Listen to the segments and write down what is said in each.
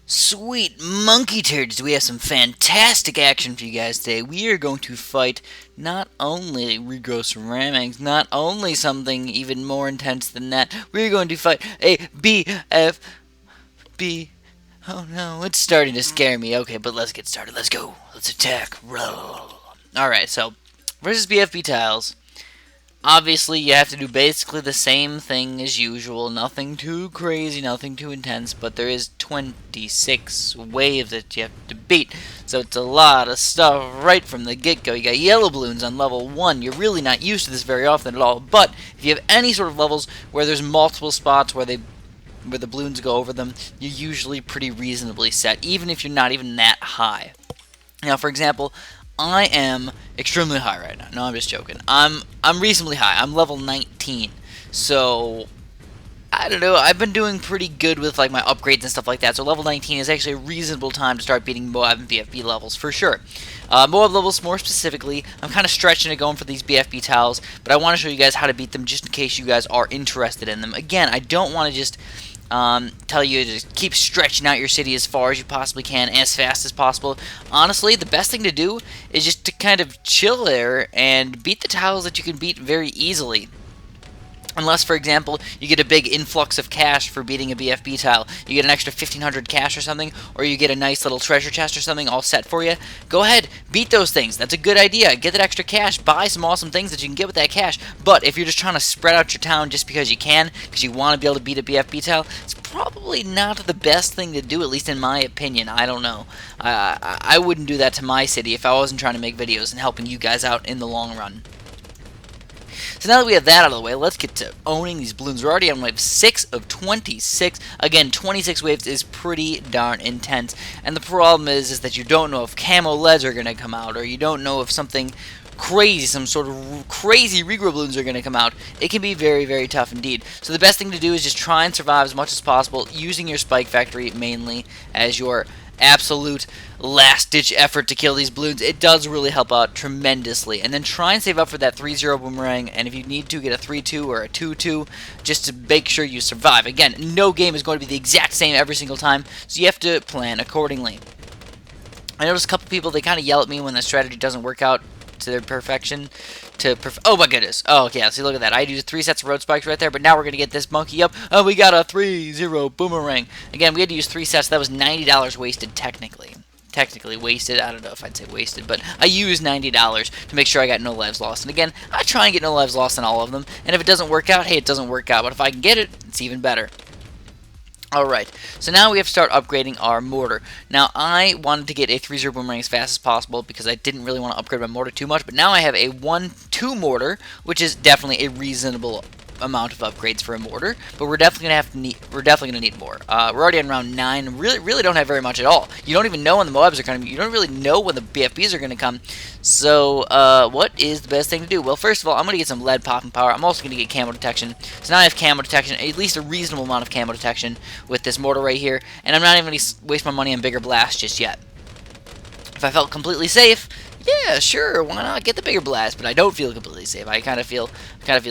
Sweet monkey turds, we have some fantastic action for you guys today. We are going to fight not only regrow ceramics, not only something even more intense than that, we're going to fight a BFB. Oh no, it's starting to scare me. Okay, but let's get started. Let's go. Let's attack. Alright, so versus BFB tiles. Obviously, you have to do basically the same thing as usual. Nothing too crazy, nothing too intense, but there is 26 waves that you have to beat. So it's a lot of stuff right from the get-go. You got yellow balloons on level 1. You're really not used to this very often at all. But if you have any sort of levels where there's multiple spots where the balloons go over them, you're usually pretty reasonably set, even if you're not even that high. Now, for example, I am extremely high right now. No, I'm just joking. I'm reasonably high. I'm level 19. So, I don't know. I've been doing pretty good with like my upgrades and stuff like that. So level 19 is actually a reasonable time to start beating Moab and BFB levels for sure. Moab levels more specifically, I'm kind of stretching it going for these BFB tiles, but I want to show you guys how to beat them just in case you guys are interested in them. Again, I don't want to just tell you to keep stretching out your city as far as you possibly can, as fast as possible. Honestly, the best thing to do is just to kind of chill there and beat the tiles that you can beat very easily. Unless, for example, you get a big influx of cash for beating a BFB tile. You get an extra 1,500 cash or something, or you get a nice little treasure chest or something all set for you. Go ahead, beat those things. That's a good idea. Get that extra cash. Buy some awesome things that you can get with that cash. But if you're just trying to spread out your town just because you can, because you want to be able to beat a BFB tile, it's probably not the best thing to do, at least in my opinion. I don't know. I wouldn't do that to my city if I wasn't trying to make videos and helping you guys out in the long run. So now that we have that out of the way, let's get to owning these balloons. We're already on wave 6 of 26. Again, 26 waves is pretty darn intense. And the problem is that you don't know if camo leads are going to come out, or you don't know if something crazy, some sort of crazy regrow balloons are going to come out. It can be very, very tough indeed. So the best thing to do is just try and survive as much as possible, using your spike factory mainly as your absolute last-ditch effort to kill these balloons. It does really help out tremendously. And then try and save up for that 3-0 boomerang, and if you need to, get a 3-2 or a 2-2 just to make sure you survive. Again, no game is going to be the exact same every single time, so you have to plan accordingly. I noticed a couple people, they kind of yell at me when the strategy doesn't work out to their perfection. Oh my goodness. Oh, okay, see, look at that. I used 3 sets of road spikes right there, but now we're going to get this monkey up. Oh, we got a 3-0 boomerang. Again, we had to use 3 sets. That was $90 wasted technically. Technically wasted. I don't know if I'd say wasted, but I used $90 to make sure I got no lives lost. And again, I try and get no lives lost on all of them. And if it doesn't work out, hey, it doesn't work out. But if I can get it, it's even better. Alright, so now we have to start upgrading our mortar. Now, I wanted to get a 3-0 boomerang as fast as possible because I didn't really want to upgrade my mortar too much, but now I have a 1-2 mortar, which is definitely a reasonable amount of upgrades for a mortar, but we're definitely gonna need more. We're already on round 9. Really don't have very much at all. You don't even know when the Moabs are coming. You don't really know when the BFBs are gonna come. So what is the best thing to do? Well, first of all, I'm gonna get some lead popping power. I'm also gonna get camo detection. So now I have camo detection, at least a reasonable amount of camo detection with this mortar right here, and I'm not even gonna waste my money on bigger blasts just yet. If I felt completely safe, yeah, sure, why not get the bigger blast? But I don't feel completely safe. I kind of feel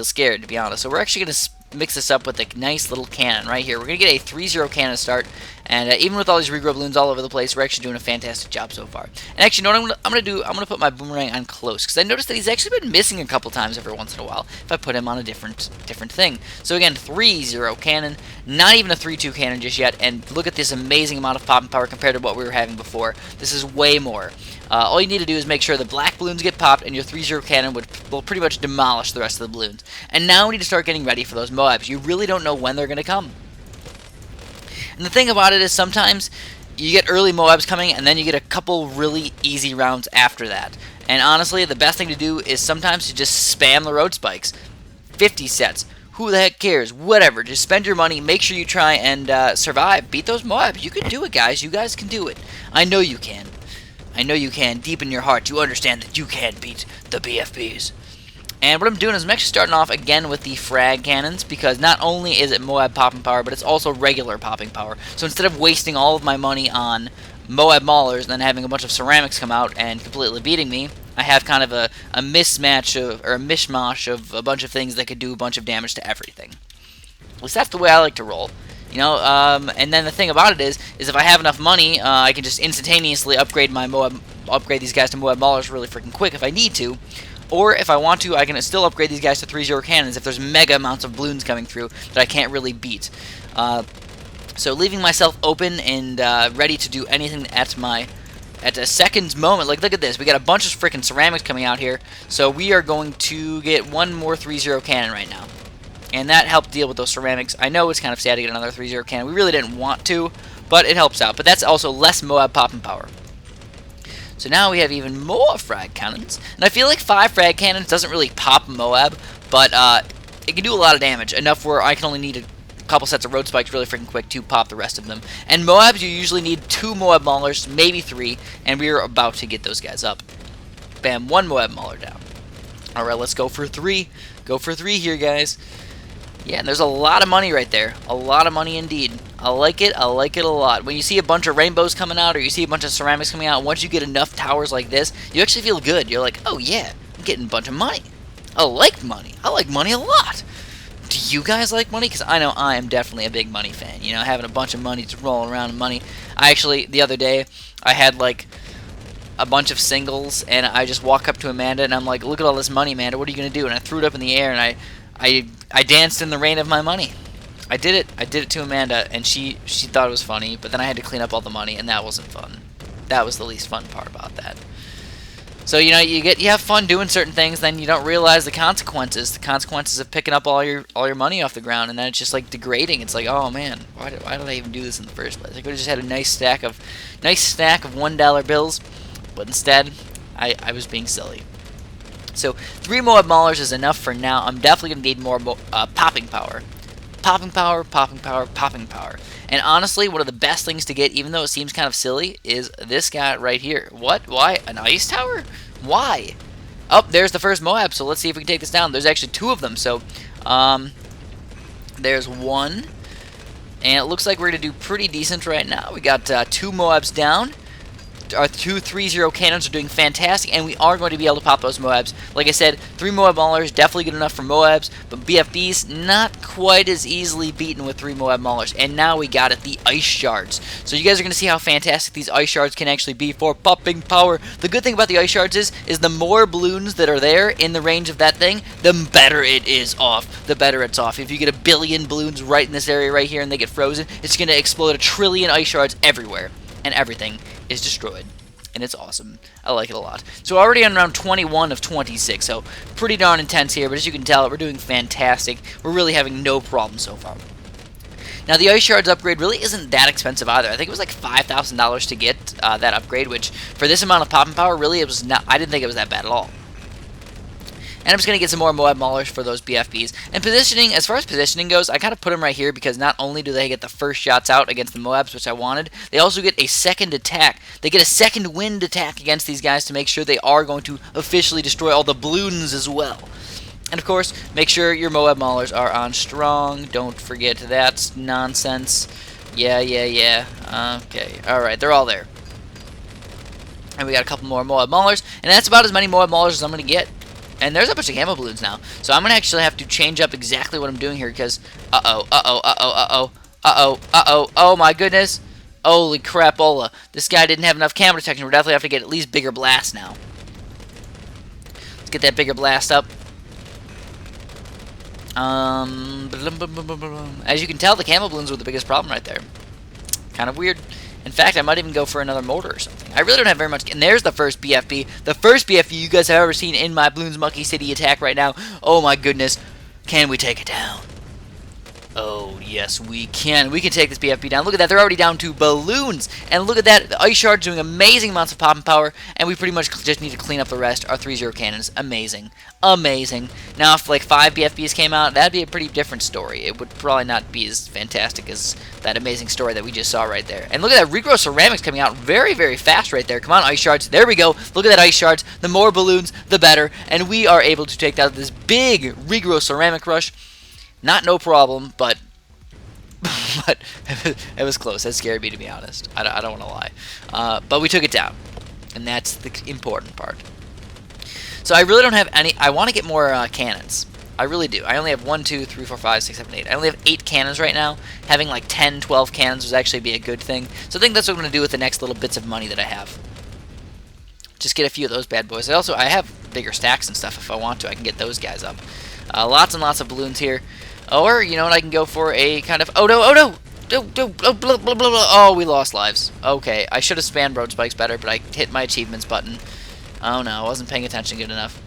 scared, to be honest. So we're actually going to mix this up with a nice little cannon right here. We're going to get a 3-0 cannon to start, and even with all these regrow balloons all over the place, we're actually doing a fantastic job so far. And actually, you know what I'm going to do? I'm going to put my boomerang on close, because I noticed that he's actually been missing a couple times every once in a while if I put him on a different thing. So again, 3-0 cannon, not even a 3-2 cannon just yet, and look at this amazing amount of popping power compared to what we were having before. This is way more. All you need to do is make sure the black balloons get popped, and your 3-0 cannon will pretty much demolish the rest of the balloons. And now we need to start getting ready for those Moabs. You really don't know when they're going to come. And the thing about it is sometimes you get early Moabs coming, and then you get a couple really easy rounds after that. And honestly, the best thing to do is sometimes to just spam the road spikes. 50 sets. Who the heck cares? Whatever. Just spend your money. Make sure you try and survive. Beat those Moabs. You can do it, guys. You guys can do it. I know you can. I know you can. Deep in your heart, you understand that you can beat the BFBs. And what I'm doing is I'm actually starting off again with the frag cannons, because not only is it Moab popping power, but it's also regular popping power. So instead of wasting all of my money on Moab maulers and then having a bunch of ceramics come out and completely beating me, I have kind of a mismatch or a mishmash of a bunch of things that could do a bunch of damage to everything. At least that's the way I like to roll. You know, and then the thing about it is if I have enough money, I can just instantaneously upgrade these guys to Moab Maulers really freaking quick if I need to. Or if I want to, I can still upgrade these guys to 3-0 cannons if there's mega amounts of balloons coming through that I can't really beat. So leaving myself open and ready to do anything at a second's moment. Like, look at this. We got a bunch of freaking ceramics coming out here. So we are going to get one more 3-0 cannon right now. And that helped deal with those ceramics. I know it's kind of sad to get another 3-0 cannon. We really didn't want to, but it helps out. But that's also less Moab popping power. So now we have even more frag cannons. And I feel like 5 frag cannons doesn't really pop Moab, but it can do a lot of damage. Enough where I can only need a couple sets of road spikes really freaking quick to pop the rest of them. And Moabs, you usually need 2 Moab Maulers, maybe 3, and we are about to get those guys up. Bam, 1 Moab Mauler down. Alright, let's go for 3. Go for 3 here, guys. Yeah, and there's a lot of money right there. A lot of money indeed. I like it a lot. When you see a bunch of rainbows coming out, or you see a bunch of ceramics coming out, once you get enough towers like this, you actually feel good. You're like, oh yeah, I'm getting a bunch of money. I like money. I like money a lot. Do you guys like money? Because I know I am definitely a big money fan. You know, having a bunch of money to roll around in money. I actually, the other day, I had like a bunch of singles, and I just walk up to Amanda, and I'm like, look at all this money, Amanda. What are you going to do? And I threw it up in the air, and I danced in the rain of my money. I did it to Amanda, and she thought it was funny, but then I had to clean up all the money, and that wasn't fun. That was the least fun part about that. So, you know, you have fun doing certain things, then you don't realize the consequences of picking up all your money off the ground, and then it's just like degrading. It's like, oh man, why did I even do this in the first place? I could have just had a nice stack of $1 bills, but instead I was being silly. So 3 Moab Maulers is enough for now. I'm definitely going to need more popping power. Popping power, popping power, popping power. And honestly, one of the best things to get, even though it seems kind of silly, is this guy right here. What? Why? An ice tower? Why? Oh, there's the first Moab, so let's see if we can take this down. There's actually 2 of them, so there's 1. And it looks like we're going to do pretty decent right now. We got 2 Moabs down. Our 2 3-0 cannons are doing fantastic, and we are going to be able to pop those Moabs. Like I said, 3 Moab Maulers, definitely good enough for Moabs, but BFBs, not quite as easily beaten with 3 Moab Maulers. And now we got it, the Ice Shards. So you guys are going to see how fantastic these Ice Shards can actually be for popping power. The good thing about the Ice Shards is the more balloons that are there in the range of that thing, the better it is off. The better it's off. If you get a billion balloons right in this area right here and they get frozen, it's going to explode a trillion Ice Shards everywhere. And everything is destroyed, and it's awesome. I like it a lot. So already on round 21 of 26, so pretty darn intense here, but as you can tell, we're doing fantastic. We're really having no problem so far. Now, the Ice Shards upgrade really isn't that expensive either. I think it was like $5,000 to get that upgrade, which for this amount of popping power, really, it was not. I didn't think it was that bad at all. And I'm just going to get some more Moab Maulers for those BFBs. And positioning, as far as positioning goes, I kind of put them right here because not only do they get the first shots out against the Moabs, which I wanted, they also get a second attack. They get a second wind attack against these guys to make sure they are going to officially destroy all the Bloons as well. And of course, make sure your Moab Maulers are on strong. Don't forget that's nonsense. Yeah. Okay, alright, they're all there. And we got a couple more Moab Maulers, and that's about as many Moab Maulers as I'm going to get. And there's a bunch of camo balloons now. So I'm going to actually have to change up exactly what I'm doing here because, oh my goodness. Holy crapola. This guy didn't have enough camo detection. We're definitely have to get at least bigger blasts now. Let's get that bigger blast up. As you can tell, the camo balloons were the biggest problem right there. Kind of weird. In fact, I might even go for another mortar or something. I really don't have very much. And there's the first BFB. The first BFB you guys have ever seen in my Bloons Monkey City attack right now. Oh my goodness. Can we take it down? Oh, yes, we can. We can take this BFB down. Look at that. They're already down to balloons. And look at that. The Ice Shards doing amazing amounts of popping power. And we pretty much just need to clean up the rest. Our 3-0 cannons. Amazing. Amazing. Now, if like 5 BFBs came out, that'd be a pretty different story. It would probably not be as fantastic as that amazing story that we just saw right there. And look at that. Regrow Ceramics coming out very, very fast right there. Come on, Ice Shards. There we go. Look at that Ice Shards. The more balloons, the better. And we are able to take down this big Regrow Ceramic rush. Not no problem, but it was close. That scared me, to be honest. I don't want to lie. But we took it down, and that's the important part. So I really don't have any. I want to get more cannons. I really do. I only have 1, 2, 3, 4, 5, 6, 7, 8. I only have 8 cannons right now. Having like 10, 12 cannons would actually be a good thing. So I think that's what I'm going to do with the next little bits of money that I have. Just get a few of those bad boys. I have bigger stacks and stuff if I want to. I can get those guys up. Lots and lots of balloons here. Or, you know what, I can go for a kind of... Oh, no, oh, no! Oh, blah, blah, blah, blah. Oh, we lost lives. Okay, I should have spammed road spikes better, but I hit my achievements button. Oh, no, I wasn't paying attention good enough.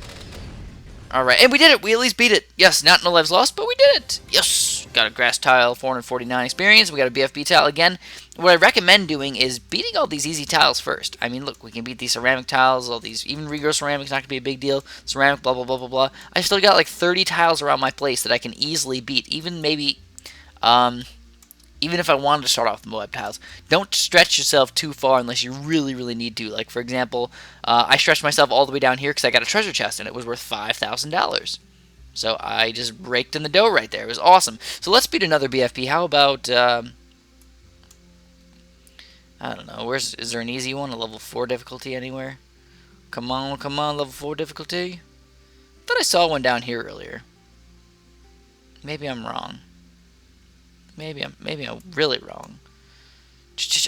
Alright, and we did it! We at least beat it! Yes, not no lives lost, but we did it! Yes! Got a grass tile, 449 experience. We got a BFB tile again. What I recommend doing is beating all these easy tiles first. I mean, look, we can beat these ceramic tiles, all these, even regrow ceramics, not going to be a big deal. Ceramic, blah, blah, blah, blah, blah. I still got like 30 tiles around my place that I can easily beat. Even maybe, even if I wanted to start off with Moab tiles. Don't stretch yourself too far unless you really, really need to. Like, for example, I stretched myself all the way down here because I got a treasure chest and it was worth $5,000. So I just raked in the dough right there. It was awesome. So let's beat another BFP. How about... I don't know. Is there an easy one? A level 4 difficulty anywhere? Come on, level 4 difficulty. I thought I saw one down here earlier. Maybe I'm wrong. Maybe I'm really wrong.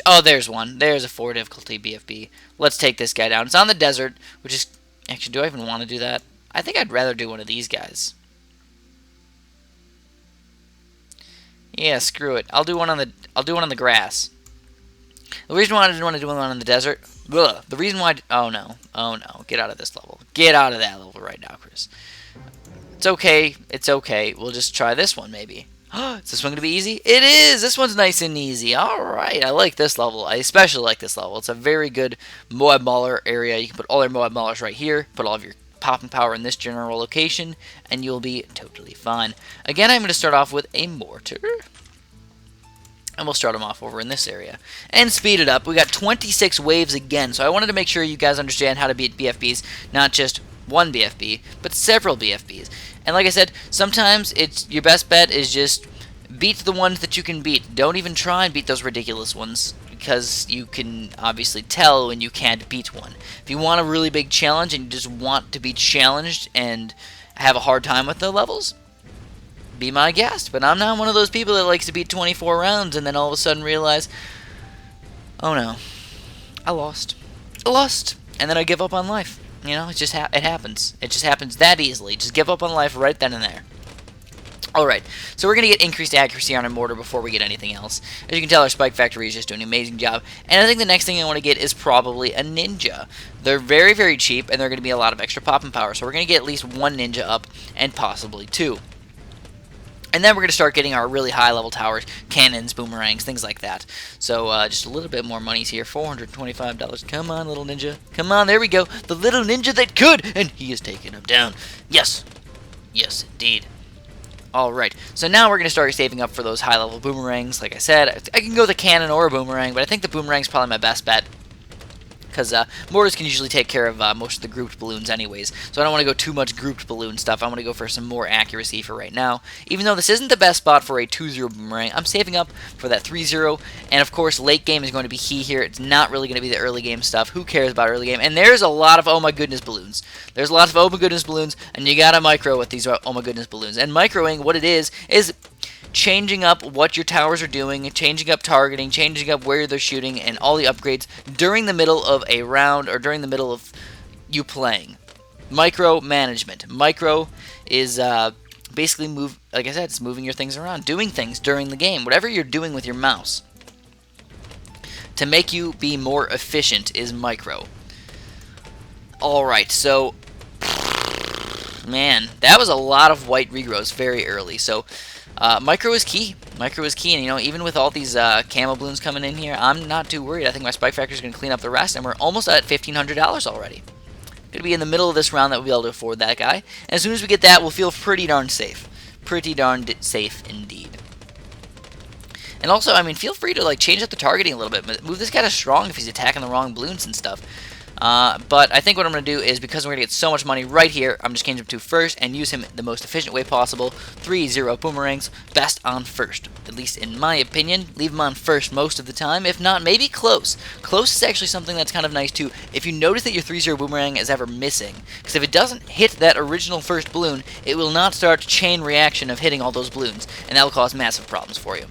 Oh, there's one. There's a 4 difficulty BFB. Let's take this guy down. It's on the desert, which is... Actually, do I even want to do that? I think I'd rather do one of these guys. Yeah, screw it. I'll do one on the grass. The reason why I didn't want to do one on the desert, the reason why, oh no, get out of this level. Get out of that level right now, Chris. It's okay, we'll just try this one maybe. Is this one going to be easy? It is! This one's nice and easy. Alright, I like this level. I especially like this level. It's a very good Moab Mauler area. You can put all your Moab Maulers right here, put all of your popping power in this general location, and you'll be totally fine. Again, I'm going to start off with a mortar. And we'll start them off over in this area. And speed it up. We got 26 waves again. So I wanted to make sure you guys understand how to beat BFBs. Not just one BFB, but several BFBs. And like I said, sometimes your best bet is just beat the ones that you can beat. Don't even try and beat those ridiculous ones, because you can obviously tell when you can't beat one. If you want a really big challenge and you just want to be challenged and have a hard time with the levels, be my guest. But I'm not one of those people that likes to beat 24 rounds and then all of a sudden realize, oh no, I lost, and then I give up on life. You know, it just it happens. It just happens that easily. Just give up on life right then and there. Alright, so we're going to get increased accuracy on our mortar before we get anything else. As you can tell, our Spike Factory is just doing an amazing job. And I think the next thing I want to get is probably a Ninja. They're very, very cheap, and they're going to be a lot of extra popping power. So we're going to get at least one Ninja up, and possibly 2. And then we're going to start getting our really high-level towers, cannons, boomerangs, things like that. So just a little bit more money's here, $425. Come on, little ninja. Come on, there we go. The little ninja that could, and he is taking him down. Yes. Yes, indeed. Alright, so now we're going to start saving up for those high-level boomerangs. Like I said, I can go with a cannon or a boomerang, but I think the boomerang's probably my best bet, because mortars can usually take care of most of the grouped balloons anyways. So I don't want to go too much grouped balloon stuff. I want to go for some more accuracy for right now. Even though this isn't the best spot for a 2-0 boomerang, I'm saving up for that 3-0. And of course, late game is going to be key here. It's not really going to be the early game stuff. Who cares about early game? And there's a lot of oh my goodness balloons. There's a lot of oh my goodness balloons, and you gotta micro with these oh my goodness balloons. And microing, what it is changing up what your towers are doing, changing up targeting, changing up where they're shooting, and all the upgrades during the middle of a round or during the middle of you playing. Micro management. Micro is basically like I said, it's moving your things around, doing things during the game. Whatever you're doing with your mouse to make you be more efficient is micro. Alright, so man, that was a lot of white regrows very early. So micro is key. Micro is key, and you know, even with all these camo balloons coming in here, I'm not too worried. I think my Spike Factory is going to clean up the rest, and we're almost at $1,500 already. Going to be in the middle of this round that we'll be able to afford that guy. And as soon as we get that, we'll feel pretty darn safe. Pretty darn safe indeed. And also, I mean, feel free to like change up the targeting a little bit. Move this guy to strong if he's attacking the wrong balloons and stuff. But I think what I'm going to do is, because we're going to get so much money right here, I'm just changing him to first and use him the most efficient way possible. 3-0 boomerangs, best on first. At least in my opinion, leave him on first most of the time. If not, maybe close. Close is actually something that's kind of nice too. If you notice that your 3-0 boomerang is ever missing, because if it doesn't hit that original first balloon, it will not start chain reaction of hitting all those balloons, and that will cause massive problems for you.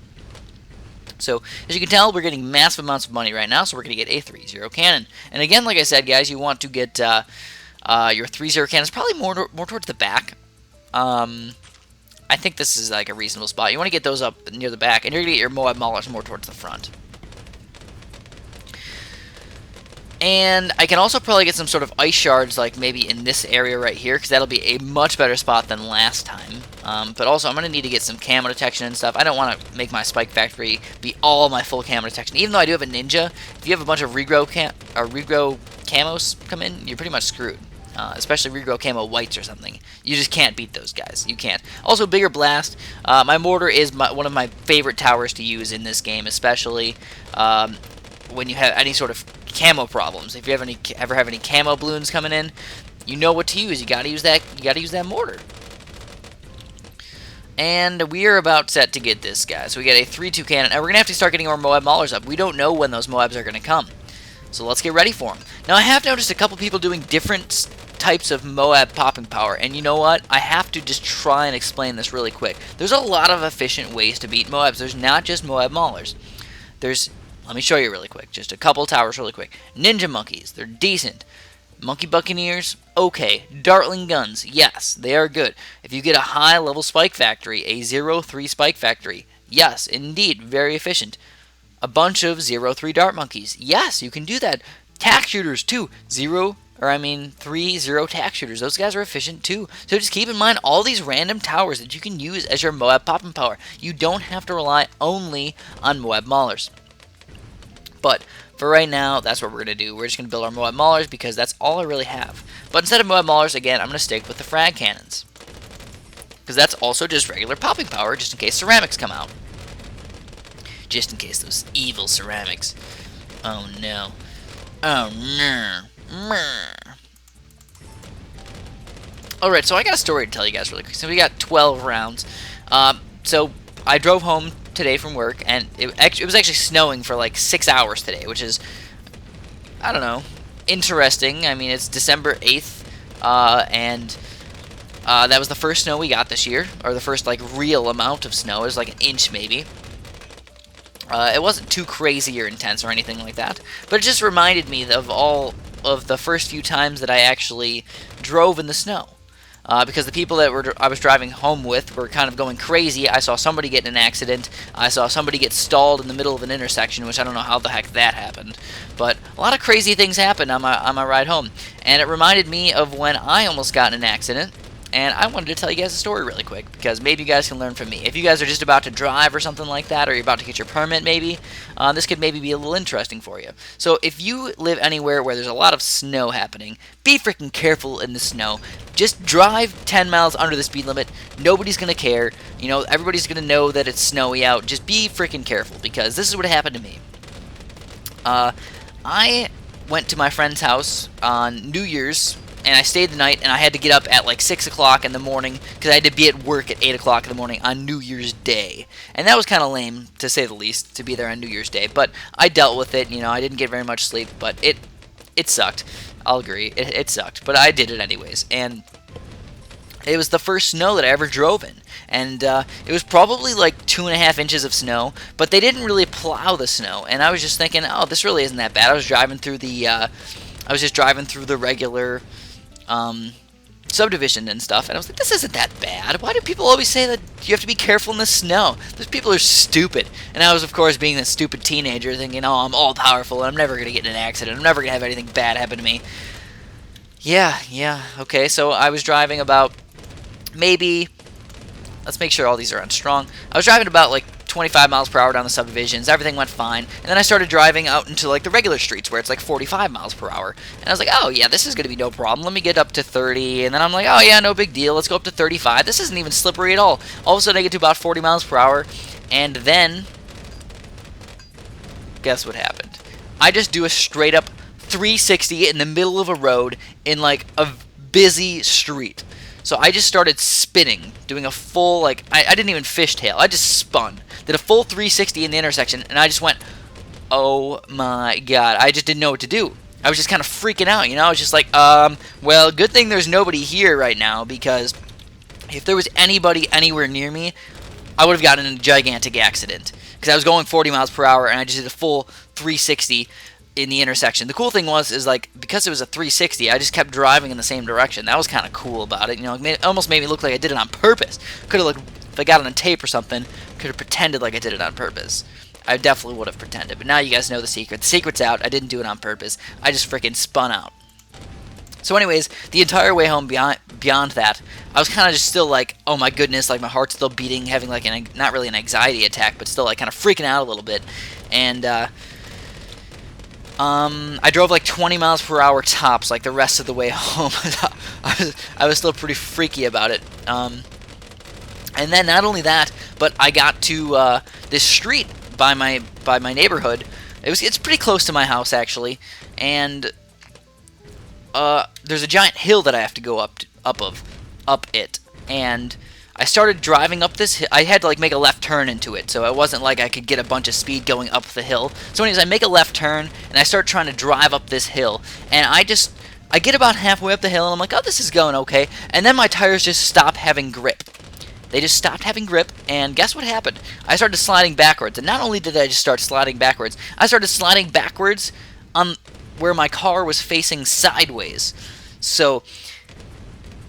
So, as you can tell, we're getting massive amounts of money right now, so we're going to get a 3-0 cannon. And again, like I said, guys, you want to get your 3-0 cannons probably more towards the back. I think this is like a reasonable spot. You want to get those up near the back, and you're going to get your Moab Maulers more towards the front. And I can also probably get some sort of ice shards, like maybe in this area right here, because that'll be a much better spot than last time. But also, I'm going to need to get some camo detection and stuff. I don't want to make my spike factory be all my full camo detection. Even though I do have a ninja, if you have a bunch of regrow camos come in, you're pretty much screwed. Especially regrow camo whites or something. You just can't beat those guys. You can't. Also, bigger blast. My mortar is one of my favorite towers to use in this game, especially when you have any sort of camo problems. If you ever have any camo balloons coming in, you know what to use. You gotta use that. You gotta use that mortar. And we are about set to get this guy. So we get a 3-2 cannon. And we're gonna have to start getting our Moab Maulers up. We don't know when those Moabs are gonna come, so let's get ready for them. Now, I have noticed a couple people doing different types of Moab popping power, and you know what? I have to just try and explain this really quick. There's a lot of efficient ways to beat Moabs. There's not just Moab Maulers. Let me show you really quick. Just a couple towers really quick. Ninja Monkeys, they're decent. Monkey Buccaneers, okay. Dartling Guns, yes, they are good. If you get a high-level spike factory, a 0-3 spike factory, yes, indeed, very efficient. A bunch of 0-3 Dart Monkeys, yes, you can do that. Tack Shooters, too. 3-0 tack shooters. Those guys are efficient too. So just keep in mind all these random towers that you can use as your Moab popping power. You don't have to rely only on Moab Maulers. But for right now, that's what we're going to do. We're just going to build our Moab Maulers because that's all I really have. But instead of Moab Maulers, again, I'm going to stick with the frag cannons. Because that's also just regular popping power, just in case ceramics come out. Just in case those evil ceramics. Oh no. Oh no. Alright, so I got a story to tell you guys really quick. So we got 12 rounds. So I drove home today from work, and it was actually snowing for like 6 hours today, which is, I don't know, interesting. I mean, it's December 8th, and that was the first snow we got this year, or the first like real amount of snow. It was like an inch maybe. It wasn't too crazy or intense or anything like that, but it just reminded me of all of the first few times that I actually drove in the snow. Because the people that I was driving home with were kind of going crazy. I saw somebody get in an accident. I saw somebody get stalled in the middle of an intersection, which I don't know how the heck that happened. But a lot of crazy things happened on my ride home. And it reminded me of when I almost got in an accident. And I wanted to tell you guys a story really quick, because maybe you guys can learn from me. If you guys are just about to drive or something like that, or you're about to get your permit maybe, this could maybe be a little interesting for you. So if you live anywhere where there's a lot of snow happening, be freaking careful in the snow. Just drive 10 miles under the speed limit. Nobody's going to care. You know, everybody's going to know that it's snowy out. Just be freaking careful, because this is what happened to me. I went to my friend's house on New Year's, and I stayed the night, and I had to get up at like 6 o'clock in the morning because I had to be at work at 8 o'clock in the morning on New Year's Day. And that was kind of lame, to say the least, to be there on New Year's Day. But I dealt with it. You know, I didn't get very much sleep, but it sucked. I'll agree. It sucked, but I did it anyways. And it was the first snow that I ever drove in. And it was probably like 2.5 inches of snow, but they didn't really plow the snow. And I was just thinking, oh, this really isn't that bad. I was driving through the regular subdivision and stuff, and I was like, this isn't that bad. Why do people always say that you have to be careful in the snow? Those people are stupid. And I was, of course, being this stupid teenager thinking, oh, I'm all powerful and I'm never going to get in an accident. I'm never going to have anything bad happen to me. Yeah, okay, so I was driving about maybe, let's make sure all these are on strong. I was driving about like 25 miles per hour down the subdivisions. Everything went fine. And then I started driving out into like the regular streets where it's like 45 miles per hour. And I was like, oh yeah, this is going to be no problem. Let me get up to 30. And then I'm like, oh yeah, no big deal. Let's go up to 35. This isn't even slippery at all. All of a sudden I get to about 40 miles per hour. And then, guess what happened? I just do a straight up 360 in the middle of a road in like a busy street. So I just started spinning, doing a full, like, I didn't even fishtail. I just spun. Did a full 360 in the intersection, and I just went, oh my god. I just didn't know what to do. I was just kind of freaking out, you know? I was just like, well, good thing there's nobody here right now, because if there was anybody anywhere near me, I would have gotten in a gigantic accident. Because I was going 40 miles per hour, and I just did a full 360 in the intersection. The cool thing is like, because it was a 360, I just kept driving in the same direction. That was kind of cool about it. You know, it almost made me look like I did it on purpose. Could have looked, if I got it on tape or something, could have pretended like I did it on purpose. I definitely would have pretended. But now you guys know the secret. The secret's out. I didn't do it on purpose. I just freaking spun out. So anyways, the entire way home beyond that, I was kind of just still like, oh my goodness, like my heart's still beating, having like not really an anxiety attack, but still like kind of freaking out a little bit. And I drove like 20 miles per hour tops, like the rest of the way home. I was still pretty freaky about it. And then not only that, but I got to this street by my neighborhood. It's pretty close to my house actually, and there's a giant hill that I have to go up it, and I started driving up this hill. I had to like make a left turn into it, so it wasn't like I could get a bunch of speed going up the hill. So anyways, I make a left turn, and I start trying to drive up this hill, and I get about halfway up the hill, and I'm like, oh, this is going okay, and then my tires just stop having grip. They just stopped having grip, and guess what happened? I started sliding backwards, and not only did I just start sliding backwards, I started sliding backwards on where my car was facing sideways. So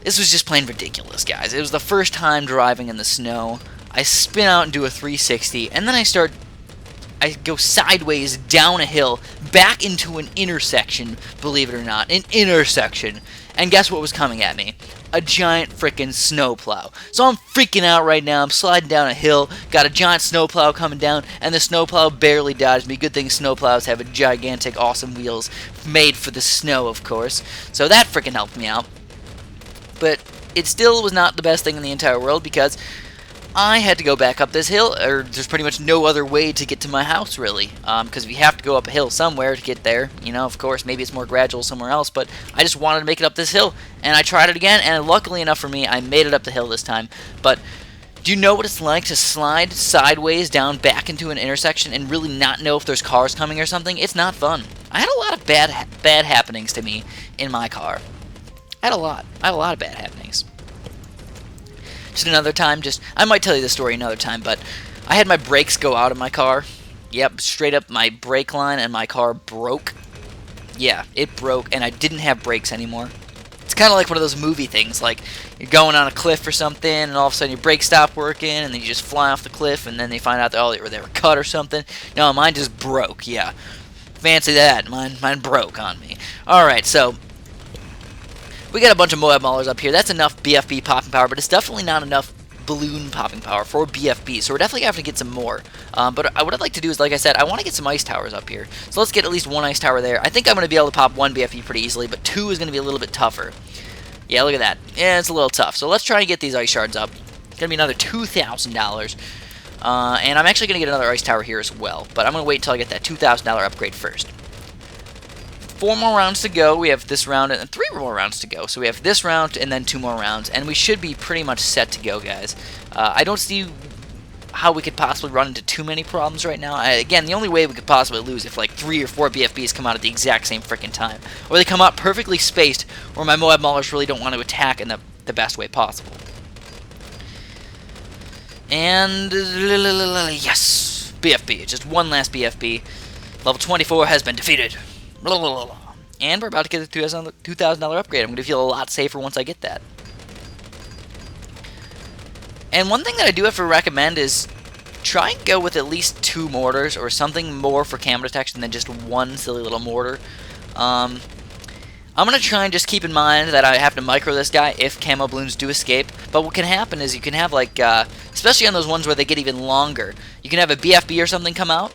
this was just plain ridiculous, guys. It was the first time driving in the snow. I spin out and do a 360, and then I go sideways down a hill, back into an intersection, believe it or not. An intersection. And guess what was coming at me? A giant freaking snowplow. So I'm freaking out right now. I'm sliding down a hill, got a giant snowplow coming down, and the snowplow barely dodged me. Good thing snowplows have a gigantic, awesome wheels made for the snow, of course. So that freaking helped me out. But it still was not the best thing in the entire world, because I had to go back up this hill, or there's pretty much no other way to get to my house, really. Because we have to go up a hill somewhere to get there. You know, of course, maybe it's more gradual somewhere else, but I just wanted to make it up this hill. And I tried it again, and luckily enough for me, I made it up the hill this time. But do you know what it's like to slide sideways down back into an intersection and really not know if there's cars coming or something? It's not fun. I had a lot of bad happenings to me in my car. I had a lot of bad happenings. Just another time, I might tell you this story another time, but I had my brakes go out of my car. Yep, straight up my brake line, and my car broke. Yeah, it broke, and I didn't have brakes anymore. It's kind of like one of those movie things, like you're going on a cliff or something, and all of a sudden your brakes stop working, and then you just fly off the cliff, and then they find out that, oh, they were cut or something. No, mine just broke, yeah. Fancy that, mine broke on me. Alright, so we got a bunch of Moab Maulers up here. That's enough BFB popping power, but it's definitely not enough balloon popping power for BFB, so we're definitely going to have to get some more. But what I'd like to do is, like I said, I want to get some ice towers up here. So let's get at least one ice tower there. I think I'm going to be able to pop one BFB pretty easily, but two is going to be a little bit tougher. Yeah, look at that. Yeah, it's a little tough. So let's try and get these ice shards up. It's going to be another $2,000. And I'm actually going to get another ice tower here as well, but I'm going to wait until I get that $2,000 upgrade first. 4 more rounds to go. We have this round and 3 more rounds to go. So we have this round and then 2 more rounds, and we should be pretty much set to go, guys. I don't see how we could possibly run into too many problems right now. Again, the only way we could possibly lose if like 3 or 4 BFBs come out at the exact same freaking time, or they come out perfectly spaced, or my Moab Maulers really don't want to attack in the best way possible. And yes, BFB, just one last BFB. Level 24 has been defeated. And we're about to get the $2,000 upgrade. I'm going to feel a lot safer once I get that. And one thing that I do have to recommend is try and go with at least 2 mortars or something more for camo detection than just one silly little mortar. I'm going to try and just keep in mind that I have to micro this guy if camo balloons do escape. But what can happen is you can have, like, especially on those ones where they get even longer, you can have a BFB or something come out.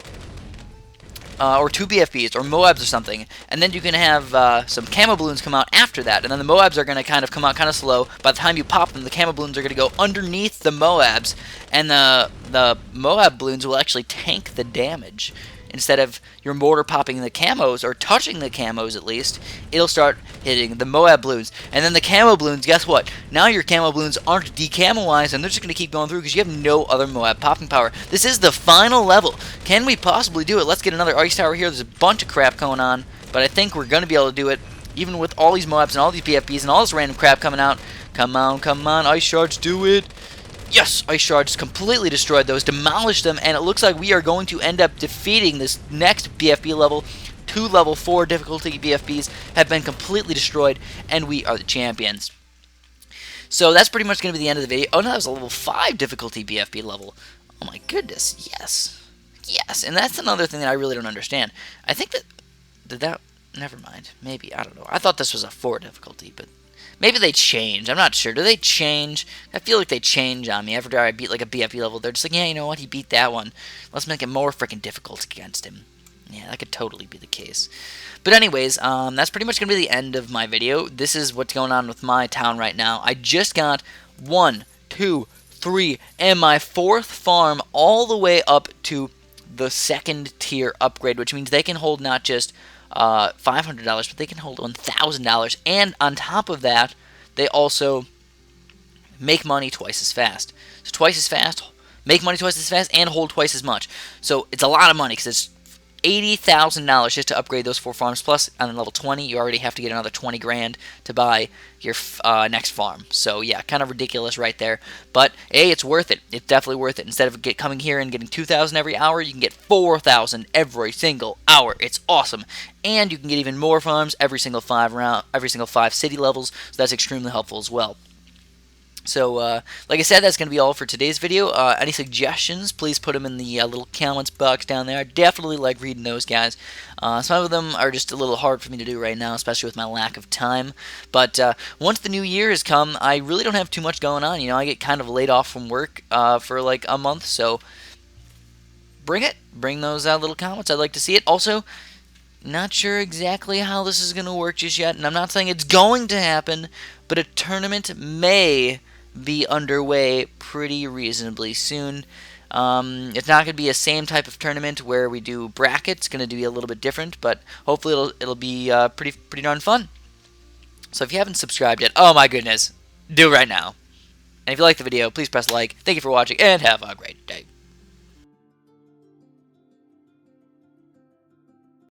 Or 2 BFBs, or Moabs or something, and then you can have some camo balloons come out after that, and then the Moabs are going to kind of come out kind of slow. By the time you pop them, the camo balloons are going to go underneath the Moabs, and the Moab balloons will actually tank the damage instead of your mortar popping the camos, or touching the camos at least, it'll start hitting the Moab Bloons. And then the camo Bloons, guess what? Now your camo Bloons aren't decamoized, and they're just going to keep going through because you have no other Moab popping power. This is the final level. Can we possibly do it? Let's get another ice tower here. There's a bunch of crap going on, but I think we're going to be able to do it, even with all these Moabs and all these BFBs and all this random crap coming out. Come on, ice shards, do it. Yes, ice shards completely destroyed those, demolished them, and it looks like we are going to end up defeating this next BFB level. 2 level 4 difficulty BFBs have been completely destroyed, and we are the champions. So that's pretty much going to be the end of the video. Oh no, that was a level 5 difficulty BFB level. Oh my goodness, yes. Yes, and that's another thing that I really don't understand. I think that, never mind, maybe, I don't know. I thought this was a 4 difficulty, but maybe they change. I'm not sure. Do they change? I feel like they change on me. After I beat like a BFB level, they're just like, yeah, you know what? He beat that one. Let's make it more freaking difficult against him. Yeah, that could totally be the case. But anyways, that's pretty much going to be the end of my video. This is what's going on with my town right now. I just got 1, 2, 3, and my 4th farm all the way up to the 2nd tier upgrade, which means they can hold not just $500, but they can hold $1,000, and on top of that, they also make money twice as fast. So twice as fast, make money twice as fast, and hold twice as much. So it's a lot of money, because it's $80,000 just to upgrade those 4 farms. Plus, on level 20, you already have to get another 20 grand to buy your next farm. So yeah, kind of ridiculous right there. But hey, it's worth it. It's definitely worth it. Instead of coming here and getting 2,000 every hour, you can get 4,000 every single hour. It's awesome. And you can get even more farms every single 5 city levels. So that's extremely helpful as well. So, like I said, that's going to be all for today's video. Any suggestions, please put them in the little comments box down there. I definitely like reading those, guys. Some of them are just a little hard for me to do right now, especially with my lack of time. But once the new year has come, I really don't have too much going on. You know, I get kind of laid off from work for like a month, so bring it. Bring those little comments. I'd like to see it. Also, not sure exactly how this is going to work just yet, and I'm not saying it's going to happen, but a tournament may be underway pretty reasonably soon. It's not going to be a same type of tournament where we do brackets. It's going to be a little bit different, but hopefully it'll be pretty darn fun. So if you haven't subscribed yet, oh my goodness, do it right now. And if you like the video, please press like. Thank you for watching, and have a great day.